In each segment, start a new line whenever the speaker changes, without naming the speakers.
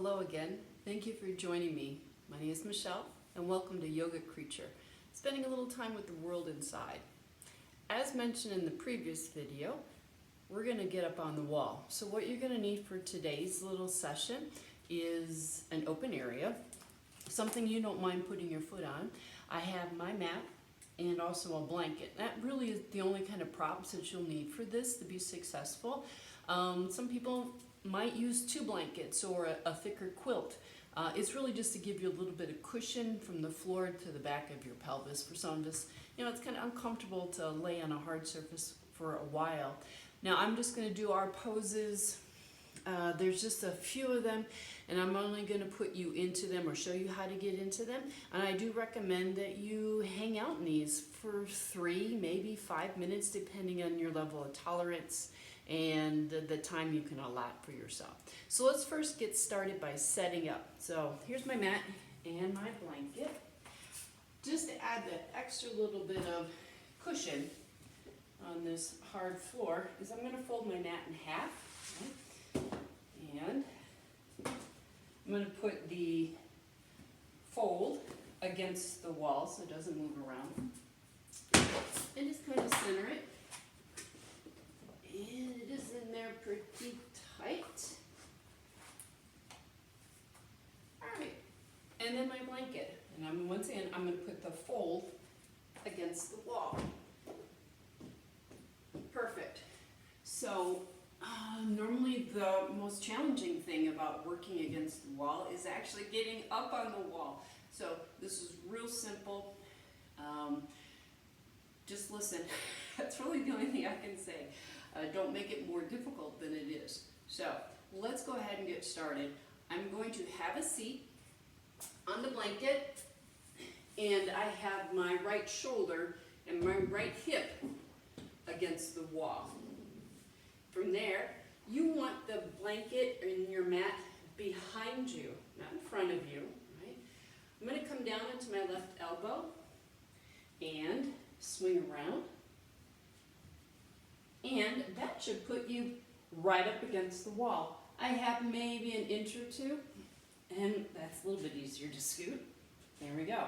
Hello again. Thank you for joining me. My name is Michelle and welcome to Yoga Creature, spending a little time with the world inside. As mentioned in the previous video, we're going to get up on the wall. So what you're going to need for today's little session is an open area, something you don't mind putting your foot on. I have my mat and also a blanket. That really is the only kind of props that you'll need for this to be successful. Some people might use 2 blankets or a thicker quilt. It's really just to give you a little bit of cushion from the floor to the back of your pelvis. For some of us, it's kind of uncomfortable to lay on a hard surface for a while. Now I'm just going to do our poses. There's just a few of them, and I'm only going to put you into them or show you how to get into them. And I do recommend that you hang out in these for 3, maybe 5 minutes, depending on your level of tolerance and the time you can allot for yourself. So let's first get started by setting up. So here's my mat and my blanket. Just to add that extra little bit of cushion on this hard floor is I'm going to fold my mat in half. And I'm going to put the fold against the wall so it doesn't move around. And just kind of center it. And it is in there pretty tight. Alright, and then my blanket. And once again, I'm going to put the fold against the wall. Perfect. So, normally the most challenging thing about working against the wall is actually getting up on the wall. So this is real simple. Just listen. That's really the only thing I can say. Don't make it more difficult than it is. So let's go ahead and get started. I'm going to have a seat on the blanket, and I have my right shoulder and my right hip against the wall. From there, you want the blanket and your mat behind you, not in front of you, right? I'm going to come down into my left elbow and swing around. And that should put you right up against the wall. I have maybe an inch or 2, and that's a little bit easier to scoot. There we go.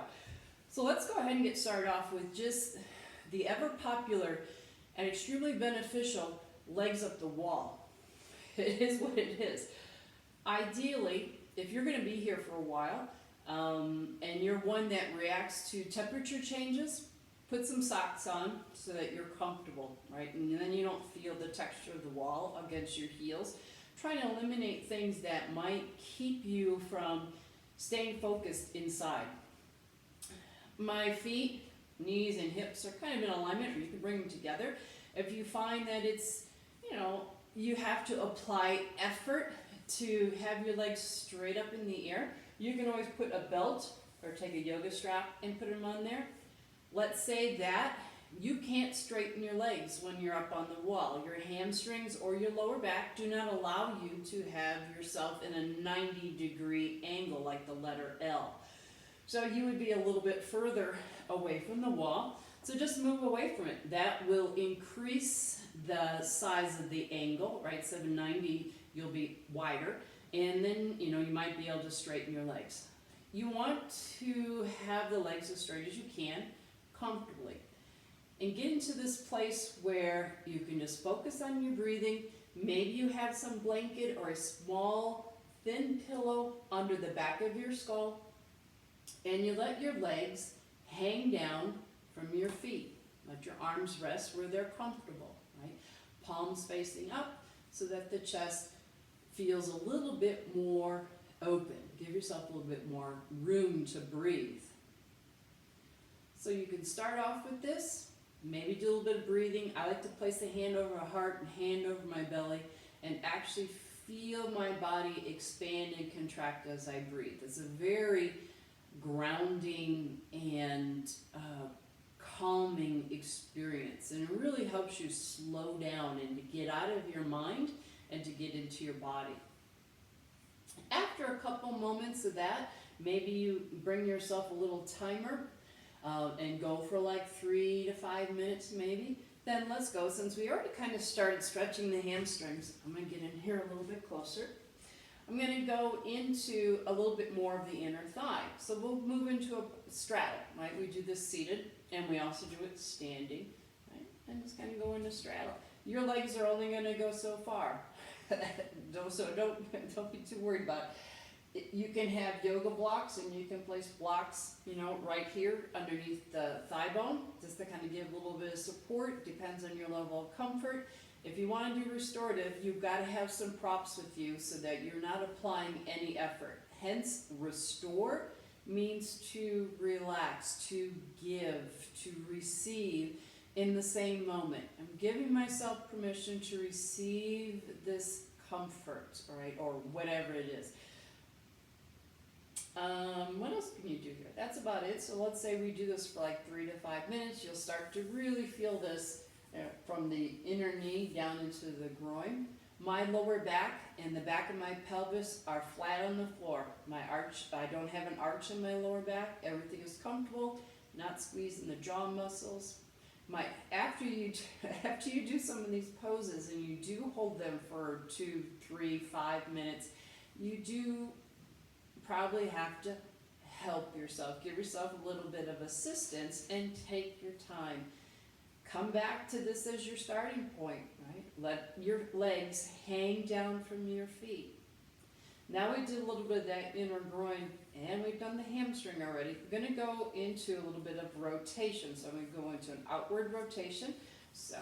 So let's go ahead and get started off with just the ever popular and extremely beneficial legs up the wall. It is what it is. Ideally, if you're going to be here for a while, and you're one that reacts to temperature changes, put some socks on so that you're comfortable, right? And then you don't feel the texture of the wall against your heels. Try to eliminate things that might keep you from staying focused inside. My feet, knees, and hips are kind of in alignment, or you can bring them together. If you find that it's, you have to apply effort to have your legs straight up in the air, you can always put a belt or take a yoga strap and put them on there. Let's say that you can't straighten your legs when you're up on the wall. Your hamstrings or your lower back do not allow you to have yourself in a 90-degree angle like the letter L. So you would be a little bit further away from the wall. So just move away from it. That will increase the size of the angle, right? 790, you'll be wider. And then, you might be able to straighten your legs. You want to have the legs as straight as you can, comfortably. And get into this place where you can just focus on your breathing. Maybe you have some blanket or a small, thin pillow under the back of your skull. And you let your legs hang down from your feet. Let your arms rest where they're comfortable, right? Palms facing up so that the chest feels a little bit more open. Give yourself a little bit more room to breathe. So you can start off with this, maybe do a little bit of breathing. I like to place a hand over my heart and hand over my belly and actually feel my body expand and contract as I breathe. It's a very grounding and calming experience, and it really helps you slow down and to get out of your mind and to get into your body. After a couple moments of that, maybe you bring yourself a little timer and go for like 3 to 5 minutes maybe. Then let's go. Since we already kind of started stretching the hamstrings, I'm going to get in here a little bit closer. I'm going to go into a little bit more of the inner thigh. So we'll move into a straddle, right? We do this seated, and we also do it standing, right? And just kind of go into straddle. Your legs are only going to go so far, so don't be too worried about it. You can have yoga blocks, and you can place blocks, right here underneath the thigh bone, just to kind of give a little bit of support. Depends on your level of comfort. If you want to do restorative, you've got to have some props with you so that you're not applying any effort. Hence, restore means to relax, to give, to receive in the same moment. I'm giving myself permission to receive this comfort, all right, or whatever it is. What else can you do here? That's about it. So let's say we do this for like 3 to 5 minutes. You'll start to really feel this from the inner knee down into the groin. My lower back and the back of my pelvis are flat on the floor. My arch, I don't have an arch in my lower back. Everything is comfortable, not squeezing the jaw muscles. After you do some of these poses and you do hold them for 2, 3, 5 minutes, you do probably have to help yourself. Give yourself a little bit of assistance and take your time. Come back to this as your starting point, right? Let your legs hang down from your feet. Now we did a little bit of that inner groin, and we've done the hamstring already. We're going to go into a little bit of rotation. So I'm going to go into an outward rotation. So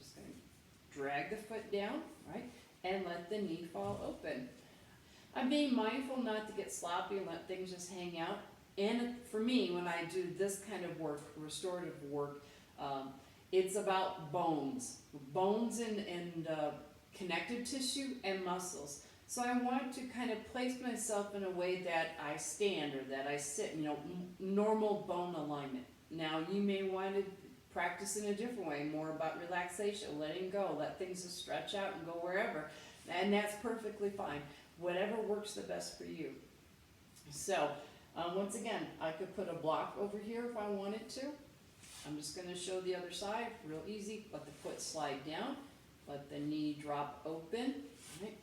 just going to drag the foot down, right? And let the knee fall open. I'm being mindful not to get sloppy and let things just hang out. And for me, when I do this kind of work, restorative work, it's about bones and connective tissue and muscles. So I want to kind of place myself in a way that I stand or that I sit, normal bone alignment. Now you may want to practice in a different way, more about relaxation, letting go, let things just stretch out and go wherever. And that's perfectly fine. Whatever works the best for you. So once again, I could put a block over here if I wanted to. I'm just going to show the other side, real easy. Let the foot slide down, let the knee drop open. Right.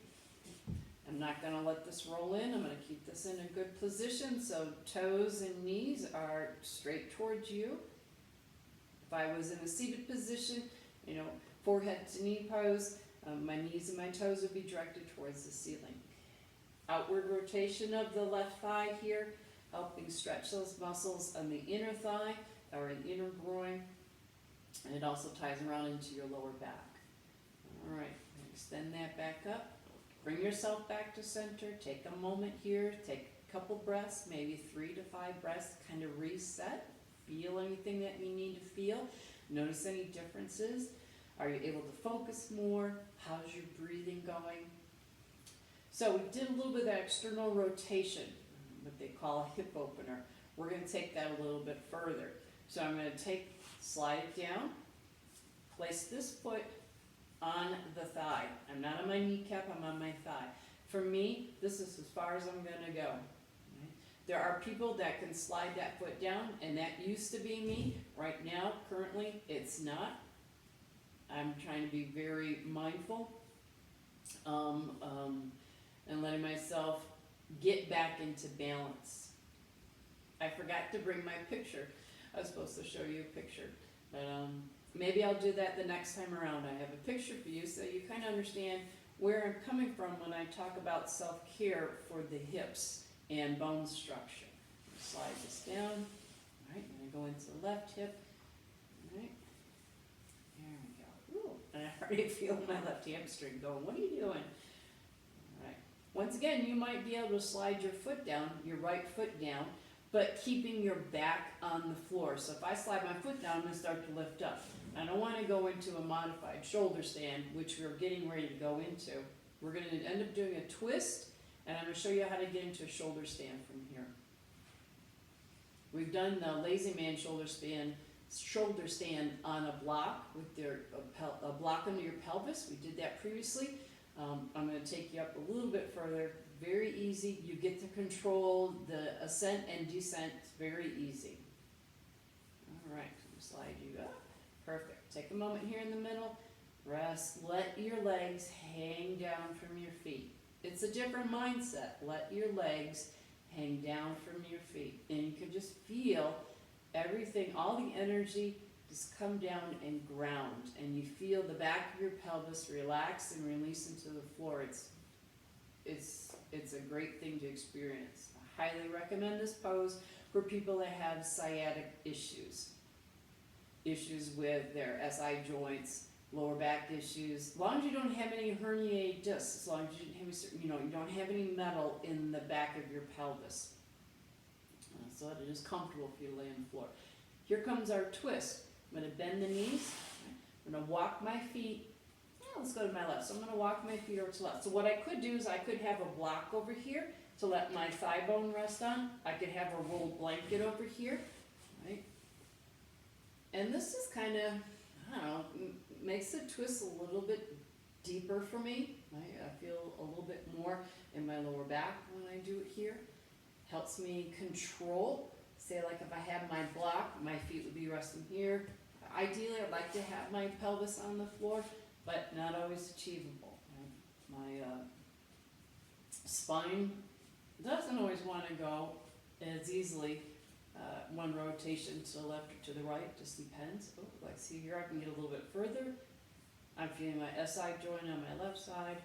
I'm not going to let this roll in. I'm going to keep this in a good position so toes and knees are straight towards you. If I was in a seated position, forehead to knee pose, my knees and my toes would be directed towards the ceiling. Outward rotation of the left thigh here, helping stretch those muscles on the inner thigh or an inner groin, and it also ties around into your lower back. All right, extend that back up. Bring yourself back to center. Take a moment here. Take a couple breaths, maybe 3 to 5 breaths. Kind of reset. Feel anything that you need to feel. Notice any differences. Are you able to focus more? How's your breathing going? So we did a little bit of that external rotation, what they call a hip opener. We're going to take that a little bit further. So I'm going to slide it down, place this foot on the thigh. I'm not on my kneecap, I'm on my thigh. For me, this is as far as I'm going to go. Right? There are people that can slide that foot down, and that used to be me. Right now, currently, it's not. I'm trying to be very mindful and letting myself get back into balance. I forgot to bring my picture. I was supposed to show you a picture, but maybe I'll do that the next time around. I have a picture for you so you kind of understand where I'm coming from when I talk about self-care for the hips and bone structure. Slide this down. All right, I'm going to go into the left hip. All right, there we go. Ooh, and I already feel my left hamstring going. What are you doing? All right. Once again, you might be able to slide your foot down, your right foot down, but keeping your back on the floor. So if I slide my foot down, I'm going to start to lift up. I don't want to go into a modified shoulder stand, which we're getting ready to go into. We're going to end up doing a twist, and I'm going to show you how to get into a shoulder stand from here. We've done the lazy man shoulder stand on a block with a block under your pelvis. We did that previously. I'm going to take you up a little bit further. Very easy. You get to control the ascent and descent. It's very easy. All right, slide you up. Perfect. Take a moment here in the middle. Rest. Let your legs hang down from your feet. It's a different mindset. Let your legs hang down from your feet, and you can just feel everything, all the energy just come down and ground, and you feel the back of your pelvis relax and release into the floor. It's a great thing to experience. I highly recommend this pose for people that have sciatic issues with their SI joints, lower back issues. As long as you don't have any herniated discs, as long as you don't have any metal in the back of your pelvis, so that it is comfortable for you to lay on the floor. Here comes our twist. I'm going to bend the knees. I'm going to walk my feet. Let's go to my left. So I'm going to walk my feet over to the left. So what I could do is I could have a block over here to let my thigh bone rest on. I could have a rolled blanket over here, right? And this is kind of, I don't know, makes the twist a little bit deeper for me. I feel a little bit more in my lower back when I do it here. Helps me control. Say like if I have my block, my feet would be resting here. Ideally, I'd like to have my pelvis on the floor, but not always achievable. My spine doesn't always want to go as easily one rotation to the left or to the right, just depends. Oh, like see here, I can get a little bit further. I'm feeling my SI joint on my left side.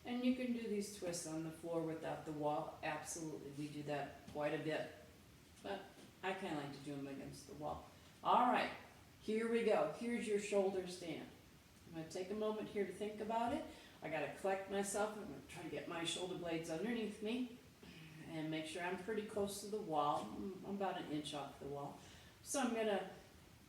And you can do these twists on the floor without the wall. Absolutely, we do that quite a bit. But I kind of like to do them against the wall. All right, here we go. Here's your shoulder stand. I'm going to take a moment here to think about it. I got to collect myself. I'm going to try to get my shoulder blades underneath me and make sure I'm pretty close to the wall. I'm about an inch off the wall. So I'm going to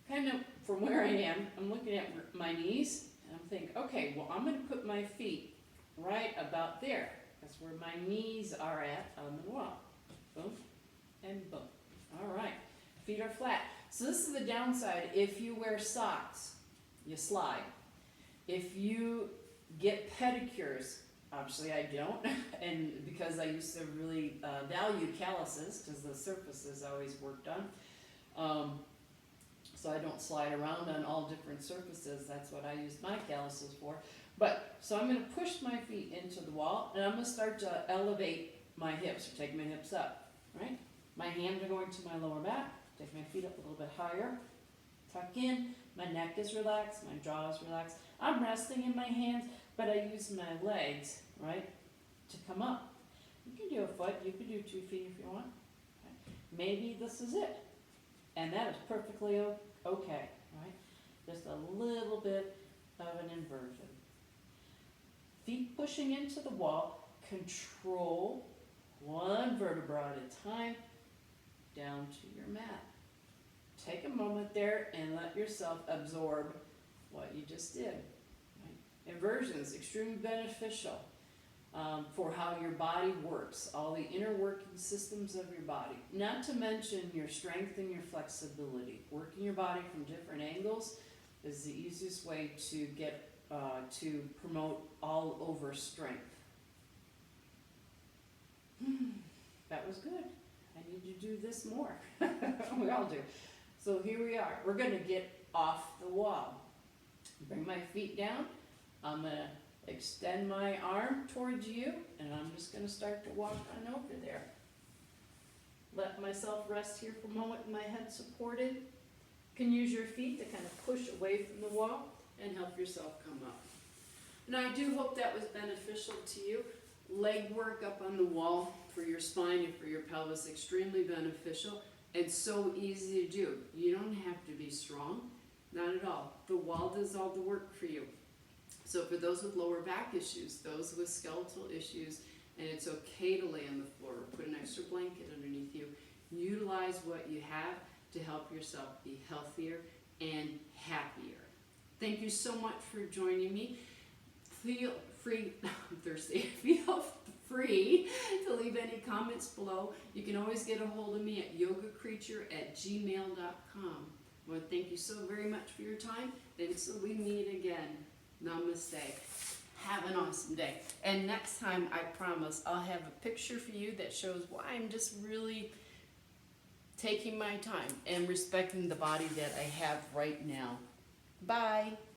kind of, from where I am, I'm looking at my knees and I'm thinking, okay, well, I'm going to put my feet right about there. That's where my knees are at on the wall. Boom and boom. All right, feet are flat. So this is the downside. If you wear socks, you slide. If you get pedicures, obviously I don't, and because I used to really value calluses because the surface is always worked on. So I don't slide around on all different surfaces. That's what I use my calluses for. But, so I'm going to push my feet into the wall, and I'm going to start to elevate my hips, or take my hips up, right? My hands are going to my lower back, take my feet up a little bit higher, tuck in, my neck is relaxed, my jaw is relaxed. I'm resting in my hands, but I use my legs, right, to come up. You can do a foot, you can do 2 feet if you want. Okay. Maybe this is it, and that is perfectly okay, right? Just a little bit of an inversion. Feet pushing into the wall, control one vertebra at a time down to your mat. Take a moment there and let yourself absorb what you just did. Right? Inversion is extremely beneficial for how your body works, all the inner working systems of your body. Not to mention your strength and your flexibility. Working your body from different angles is the easiest way to get to promote all over strength. That was good. I need to do this more. We all do. So here we are. We're going to get off the wall. Bring my feet down. I'm going to extend my arm towards you, and I'm just going to start to walk on over there. Let myself rest here for a moment with my head supported. You can use your feet to kind of push away from the wall and help yourself come up. And I do hope that was beneficial to you. Leg work up on the wall for your spine and for your pelvis, extremely beneficial and so easy to do. You don't have to be strong, not at all. The wall does all the work for you. So for those with lower back issues, those with skeletal issues, and it's okay to lay on the floor or put an extra blanket underneath you, utilize what you have to help yourself be healthier and happier. Thank you so much for joining me. Feel free, I'm thirsty, feel free to leave any comments below. You can always get a hold of me at yogacreature@gmail.com. I want to thank you so very much for your time. Until we meet again, namaste. Have an awesome day. And next time, I promise, I'll have a picture for you that shows why I'm just really taking my time and respecting the body that I have right now. Bye.